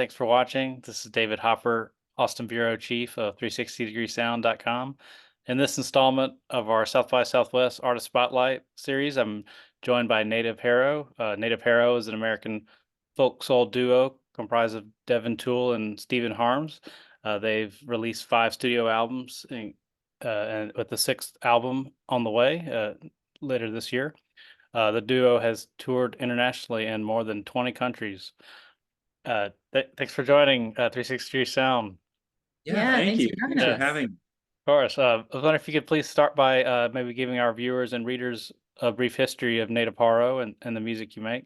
Thanks for watching. This is David Hopper, Austin Bureau Chief of 360degreesound.com. In this installment of our South by Southwest Artist Spotlight series, I'm joined by Native Harrow. Native Harrow is an American folk soul duo comprised of Devin Tuel and Stephen Harms. They've released 5 studio albums, and with the 6th album on the way later this year. The duo has toured internationally in more than 20 countries. Thanks for joining 360 Sound. Yeah, Thank thanks you. for having Thanks for us. having. Of course. I was wondering if you could please start by maybe giving our viewers and readers a brief history of Native Harrow and the music you make.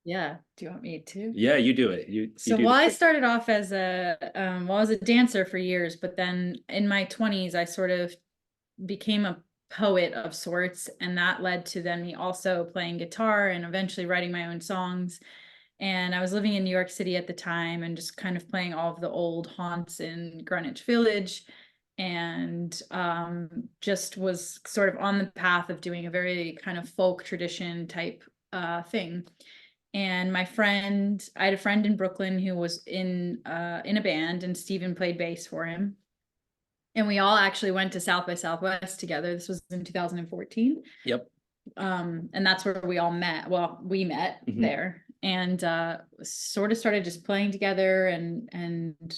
Yeah. Do you want me to? Yeah, you do it. You So, do well, the I thing. started off as I was a dancer for years, but then in my 20s, I sort of became a poet of sorts, and that led to then me also playing guitar and eventually writing my own songs. And I was living in New York City at the time and just kind of playing all of the old haunts in Greenwich Village, and just was sort of on the path of doing a very kind of folk tradition type thing. And I had a friend in Brooklyn who was in a band, and Stephen played bass for him. And we all actually went to South by Southwest together. This was in 2014. Yep. And that's where we all met. Well, we met Mhm. there, and sort of started just playing together. And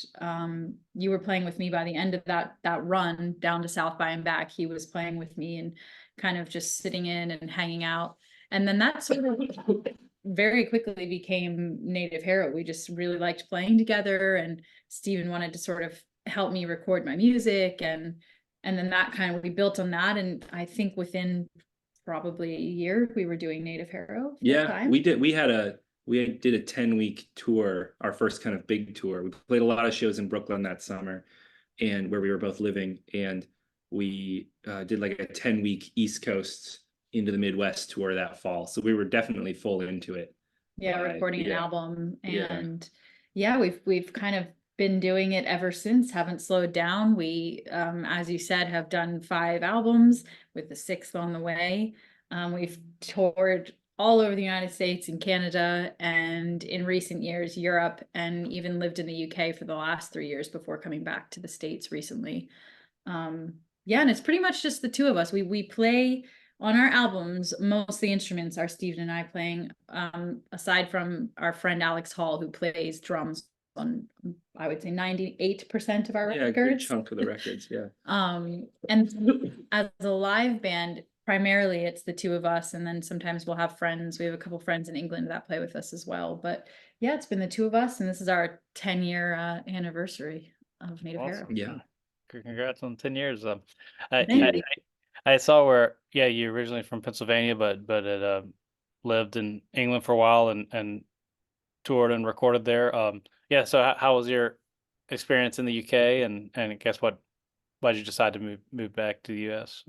you were playing with me by the end of that run down to South by and back. He was playing with me and kind of just sitting in and hanging out. And then that sort of very quickly became Native Harrow. We just really liked playing together, and Stephen wanted to sort of help me record my music, and then that kind of, we built on that. And I think within probably a year we were doing Native Harrow Yeah, full-time. we did. We did a 10-week tour, our first kind of big tour. We played a lot of shows in Brooklyn that summer, and where we were both living, and we did like a 10-week East Coast into the Midwest tour that fall. So we were definitely full into it. Yeah, recording an album. Yeah. And yeah, we've kind of been doing it ever since, haven't slowed down. We as you said, have done 5 albums with the 6th on the way. We've toured all over the United States and Canada, and in recent years Europe, and even lived in the UK for the last 3 years before coming back to the States recently. Yeah, and it's pretty much just the two of us. We play on our albums. Most of the instruments are Stephen and I playing, aside from our friend Alex Hall, who plays drums on, I would say, 98% of our Yeah, a good records. chunk of the records. Yeah. And as a live band, primarily it's the two of us, and then sometimes we'll have friends. We have a couple friends in England that play with us as well. But yeah, it's been the two of us, and this is our 10-year anniversary of Native Harrow. Awesome. Yeah. Congrats on 10 years. Thank you. I saw where, yeah, you're originally from Pennsylvania, but it lived in England for a while and toured and recorded there. Yeah, so how was your experience in the UK, and guess what? Why'd you decide to move back to the US?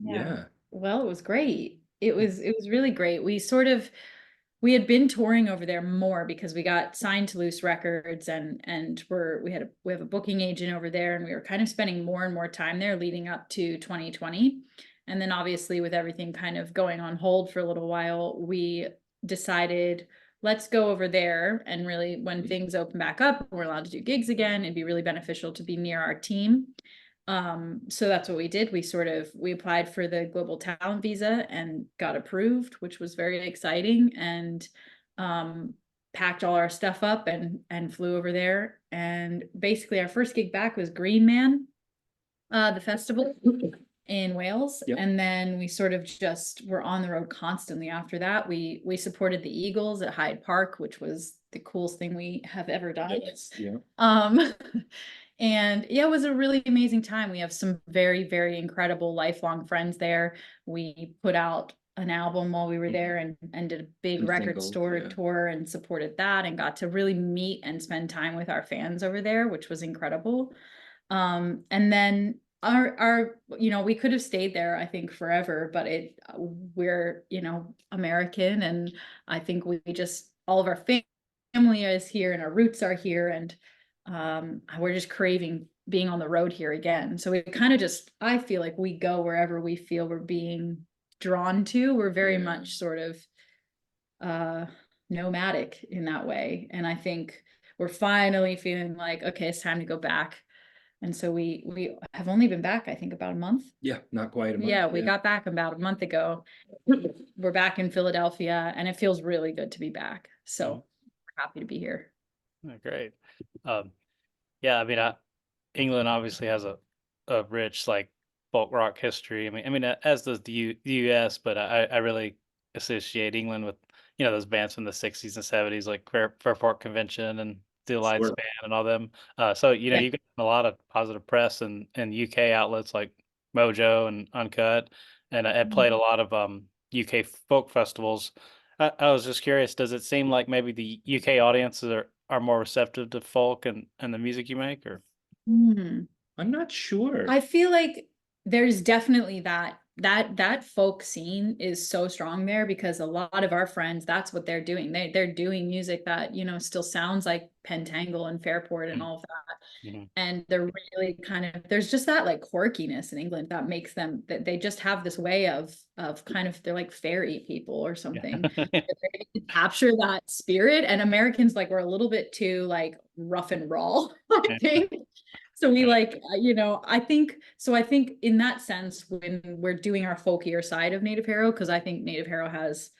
Yeah. Well, it was great. It was really great. We had been touring over there more because we got signed to Loose Records, and we have a booking agent over there, and we were kind of spending more and more time there leading up to 2020. And then obviously with everything kind of going on hold for a little while, we decided, let's go over there, and really when things open back up, we're allowed to do gigs again, it'd be really beneficial to be near our team. So that's what we did. We applied for the global talent visa and got approved, which was very exciting, and packed all our stuff up and flew over there. And basically our first gig back was Green Man, the festival in Wales. Yep. And then we sort of just were on the road constantly after that. We supported the Eagles at Hyde Park, which was the coolest thing we have ever done. Yes. Yeah. And yeah, it was a really amazing time. We have some very, very incredible lifelong friends there. We put out an album while we were there, and did a big Some record singles, store yeah. tour and supported that, and got to really meet and spend time with our fans over there, which was incredible. And then our we could have stayed there, I think, forever, but we're American, and I think we just, all of our family is here and our roots are here, and we're just craving being on the road here again. So we kind of just, I feel like we go wherever we feel we're being drawn to. We're very much sort of nomadic in that way. And I think we're finally feeling like, okay, it's time to go back. And so we have only been back, I think, about a month. Yeah, not quite a month. Yeah, we got back about a month ago. We're back in Philadelphia, and it feels really good to be back. So we're happy to be here. Oh, great. Yeah, I mean, England obviously has a rich like folk rock history. I mean, as does the US, but I really associate England with those bands from the 60s and 70s like Fairport Convention and Steel Lights Sure. Band and all them. So Yeah. you get a lot of positive press and UK outlets like Mojo and Uncut, and I played a lot of UK folk festivals. I was just curious, does it seem like maybe the UK audiences are more receptive to folk and the music you make, or? Hmm. I'm not sure. I feel like there's definitely that folk scene is so strong there because a lot of our friends, that's what they're doing. They're doing music that, still sounds like Pentangle and Fairport and all of that. Mhm. And they're really kind of, there's just that like quirkiness in England that makes them, that they just have this way of kind of, they're like fairy people or something. They capture that spirit, and Americans, like, we're a little bit too like rough and raw, I think. So we like, I think in that sense, when we're doing our folkier side of Native Harrow, because I think Native Harrow has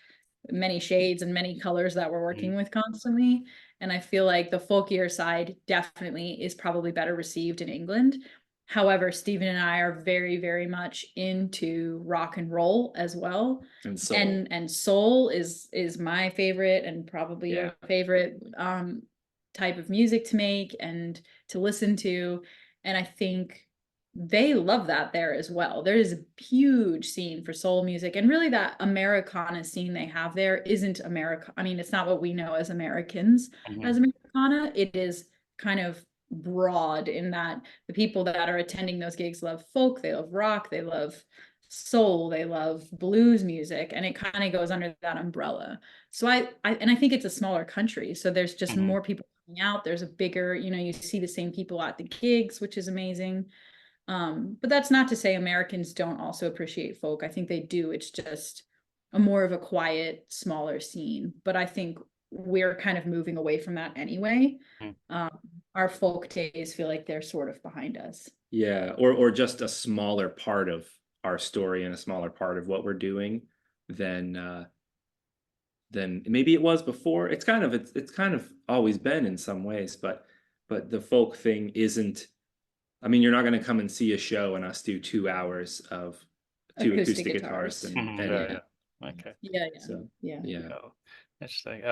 many shades and many colors that we're working with constantly. And I feel like the folkier side definitely is probably better received in England. However, Stephen and I are very, very much into rock and roll as well. And soul. And soul is my favorite, and probably your favorite type of music to make and to listen to. And I think they love that there as well. There is a huge scene for soul music, and really that Americana scene they have there isn't America. I mean, it's not what we know as Americans as Americana. It is kind of broad in that the people that are attending those gigs love folk, they love rock, they love soul, they love blues music, and it kind of goes under that umbrella. So I think it's a smaller country, so there's just more people coming out. There's a bigger, you see the same people at the gigs, which is amazing. But that's not to say Americans don't also appreciate folk. I think they do. It's just a more of a quiet, smaller scene. But I think we're kind of moving away from that anyway. Our folk days feel like they're sort of behind us. Yeah, or just a smaller part of our story and a smaller part of what we're doing than maybe it was before. It's kind of always been in some ways, but the folk thing isn't. I mean, you're not going to come and see a show and us do 2 hours of two acoustic guitars and Okay. Yeah. So, yeah. Oh, interesting.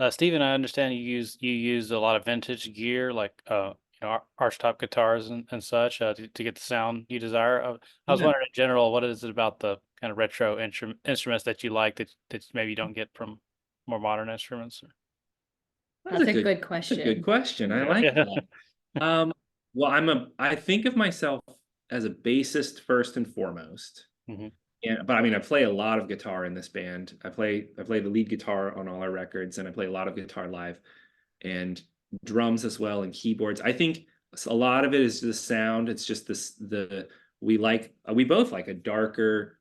Stephen, I understand you use a lot of vintage gear, like archtop guitars and such, to get the sound you desire. I was wondering in general, what is it about the kind of retro instruments that you like that maybe you don't get from more modern instruments? That's a good question. That's a good question. I like that. Well, I think of myself as a bassist first and foremost. But I mean, I play a lot of guitar in this band. I play the lead guitar on all our records, and I play a lot of guitar live, and drums as well, and keyboards. I think a lot of it is the sound. It's just we both like a darker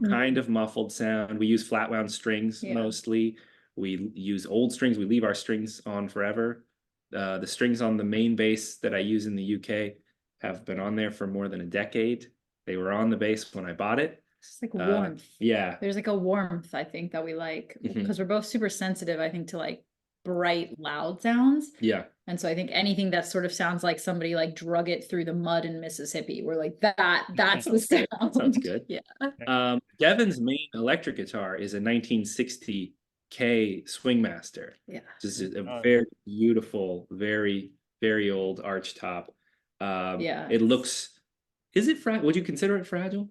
kind of muffled sound. We use flat wound strings mostly. We use old strings. We leave our strings on forever. The strings on the main bass that I use in the UK have been on there for more than a decade. They were on the bass when I bought it. It's like warmth. Yeah. There's like a warmth, I think, that we like, because we're both super sensitive, I think, to like bright, loud sounds. Yeah. And so I think anything that sort of sounds like somebody like drug it through the mud in Mississippi, we're like, that's the sound. Sounds good. Yeah. Devin's main electric guitar is a 1960 Swing Master. Yeah. This is a very beautiful, very, very old arch top. It looks, is it fragile? Would you consider it fragile?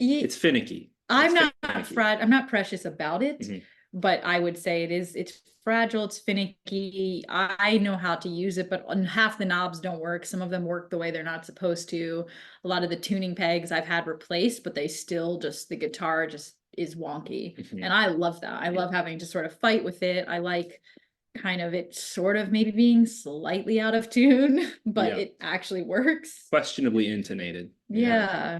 It's finicky. I'm not precious about it, but I would say it's fragile, it's finicky. I know how to use it, but half the knobs don't work. Some of them work the way they're not supposed to. A lot of the tuning pegs I've had replaced, but they still the guitar just is wonky. And I love that. I love having to sort of fight with it. I like kind of it sort of maybe being slightly out of tune, but it actually works. Questionably intonated. Yeah.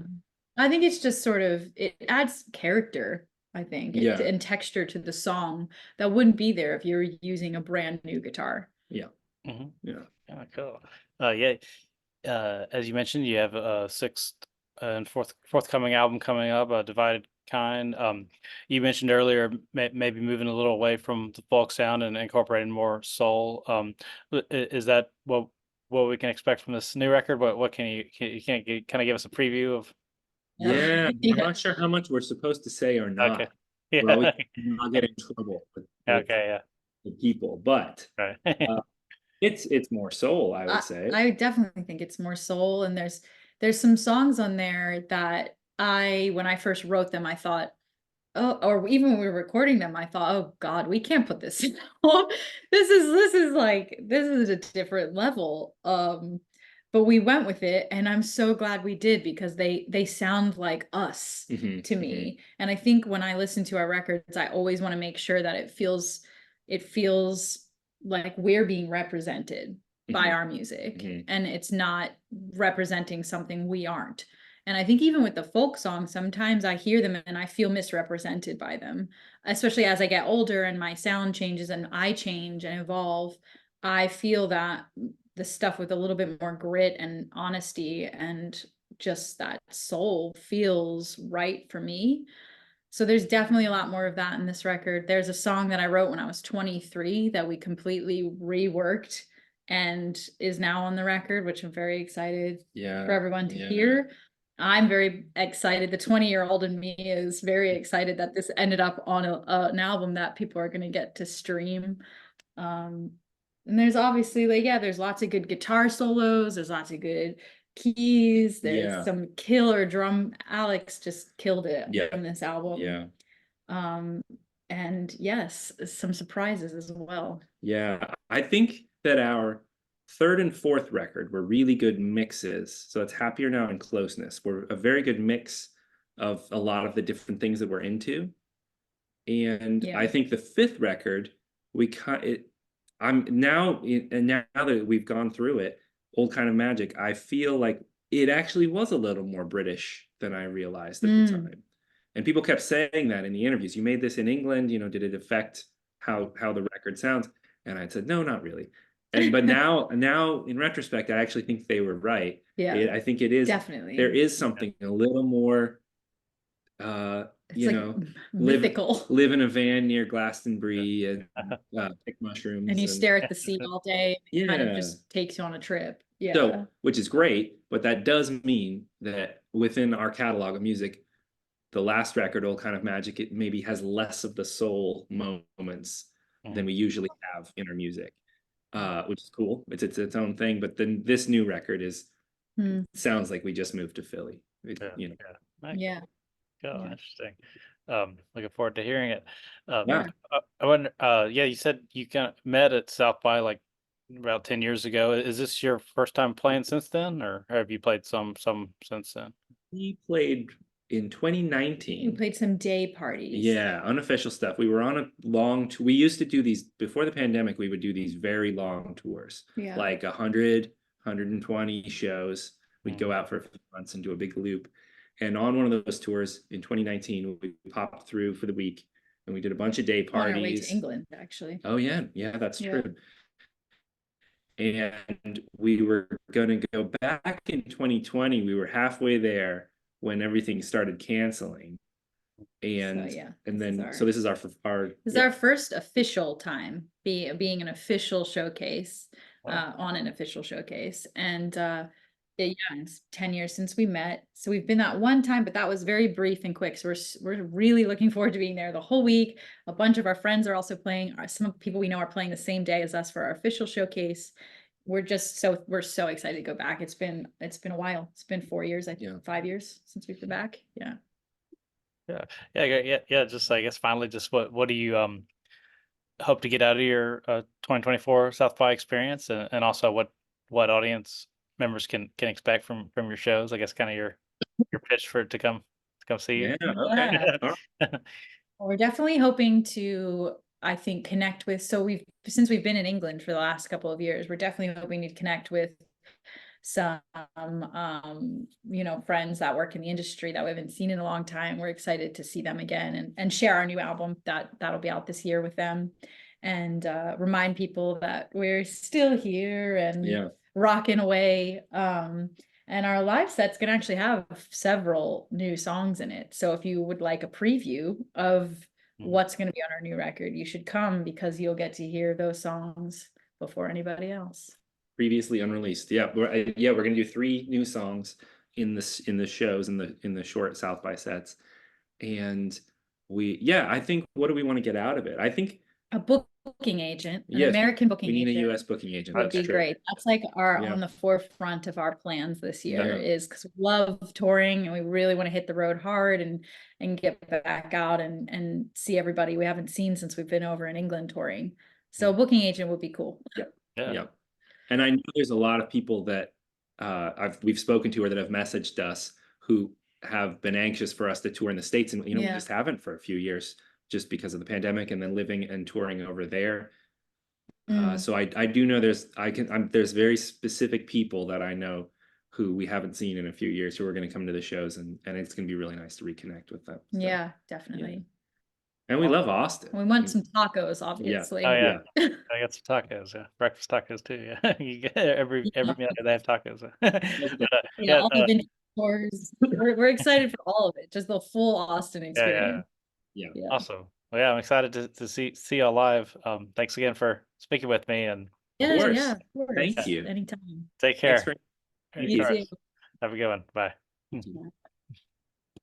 I think it's just sort of, it adds character, I think, and texture to the song that wouldn't be there if you're using a brand new guitar. Yeah. Mhm. Yeah. Yeah, cool. Yeah. As you mentioned, you have a sixth and forthcoming album coming up, Divided Kind. You mentioned earlier maybe moving a little away from the folk sound and incorporating more soul. Is that what we can expect from this new record? What can you kind of give us a preview of? Yeah, I'm Yeah. not sure how much we're supposed to say or Okay. not. We're always Yeah. not get in trouble with Okay. Yeah. the people, but Right. uh, it's more soul, I would say. I definitely think it's more soul, and there's some songs on there that when I first wrote them, I thought, oh, or even when we were recording them, I thought, oh God, we can't put this in. This is a different level. But we went with it, and I'm so glad we did, because they sound like us to me. And I think when I listen to our records, I always want to make sure that it feels like we're being represented by our music, and it's not representing something we aren't. And I think even with the folk songs, sometimes I hear them and I feel misrepresented by them, especially as I get older and my sound changes and I change and evolve. I feel that the stuff with a little bit more grit and honesty and just that soul feels right for me. So there's definitely a lot more of that in this record. There's a song that I wrote when I was 23 that we completely reworked and is now on the record, which I'm very excited for everyone to hear. I'm very excited. The 20-year-old in me is very excited that this ended up on an album that people are going to get to stream. And there's obviously there's lots of good guitar solos. There's lots of good keys. There's some killer drum. Alex just killed it on this album. And yes, some surprises as well. Yeah, I think that our third and fourth record were really good mixes. So it's Happier Now and Closeness. We're a very good mix of a lot of the different things that we're into. And I think the fifth record, I'm now, and now that we've gone through it, Old Kind of Magic, I feel like it actually was a little more British than I realized at the time. And people kept saying that in the interviews. You made this in England, did it affect how the record sounds? And I said, no, not really. But now in retrospect, I actually think they were right. Yeah, I think it is definitely. There is something a little more mythical. Live in a van near Glastonbury and pick mushrooms. And you stare at the sea all day. And it kind of just takes you on a trip. Yeah. So, which is great, but that does mean that within our catalog of music, the last record, Old Kind of Magic, it maybe has less of the soul moments than we usually have in our music, which is cool. It's its own thing. But then this new record sounds like we just moved to Philly. Yeah. Oh, interesting. Looking forward to hearing it. Yeah. I wonder, you said you kind of met at South by like about 10 years ago. Is this your first time playing since then, or have you played some since then? We played in 2019. We played some day parties. Yeah, unofficial stuff. We were on a long tour. We used to do these before the pandemic. We would do these very long tours, like 100, 120 shows. We'd go out for a few months and do a big loop. And on one of those tours in 2019, we popped through for the week and we did a bunch of day parties. On our way to England, actually. Oh yeah, that's true. And we were going to go back in 2020. We were halfway there when everything started canceling. And so this is our our first official time being an official showcase, on an official showcase. And it's 10 years since we met. So we've been that one time, but that was very brief and quick. So we're really looking forward to being there the whole week. A bunch of our friends are also playing. Some people we know are playing the same day as us for our official showcase. We're so excited to go back. It's been a while. It's been 4 years, I think 5 years since we've been back. Yeah. Just I guess finally, just what do you hope to get out of your 2024 South by experience, and also what audience members can expect from your shows? I guess kind of your pitch for it to come see you. We're definitely hoping to, I think, connect with. So since we've been in England for the last couple of years, we're definitely hoping to connect with some friends that work in the industry that we haven't seen in a long time. We're excited to see them again and share our new album that'll be out this year with them. and remind people that we're still here and Yeah. rocking away. And our live set's gonna actually have several new songs in it. So if you would like a preview of what's gonna be on our new record, you should come, because you'll get to hear those songs before anybody else. Previously unreleased. Yeah, we're gonna do 3 new songs in the shows, in the short South by sets. And I think, what do we want to get out of it? I think A booking agent, an yes, American booking we need agent. a US booking agent. Would That's be true. great. That's like our Yeah. on the forefront of our plans this year, Yeah. is because we love touring and we really want to hit the road hard and get back out and see everybody we haven't seen since we've been over in England touring. So a booking agent would be cool. Yeah. And I know there's a lot of people that we've spoken to, or that have messaged us, who have been anxious for us to tour in the States, and we Yeah. just haven't for a few years, just because of the pandemic, and then living and touring over there. So I do know there's very specific people that I know who we haven't seen in a few years, who are going to come to the shows, and it's going to be really nice to reconnect with them. So, Yeah, definitely. and we love Austin. We want some tacos, obviously. Oh yeah, Yeah. I got some tacos. Yeah, breakfast tacos too. Yeah, you get every meal they have tacos. Yeah, all the vintage stores. We're excited for all of it, just the full Austin experience. Yeah. Awesome. Well, yeah, I'm excited to see y'all live. Thanks again for speaking with me, and course. Yeah, of course. Thank you. Anytime. take care. Thanks for You too. Have a good one. Bye. you.